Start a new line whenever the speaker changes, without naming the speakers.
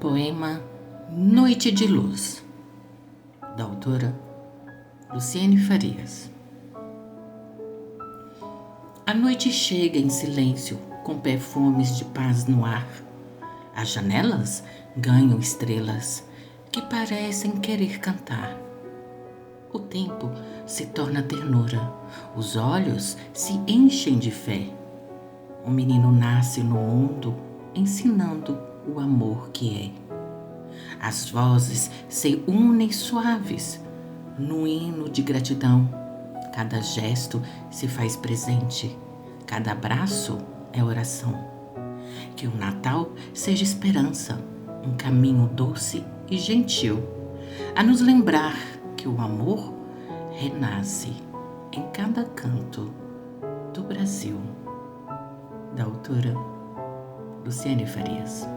Poema Noite de Luz, da autora Luciene Farias. A noite chega em silêncio, com perfumes de paz no ar. As janelas ganham estrelas que parecem querer cantar. O tempo se torna ternura, os olhos se enchem de fé. O menino nasce no mundo ensinando o amor que é. As vozes se unem suaves no hino de gratidão. Cada gesto se faz presente, cada abraço é oração. Que o Natal seja esperança, um caminho doce e gentil, a nos lembrar que o amor renasce em cada canto do Brasil. Da autora Luciene Farias.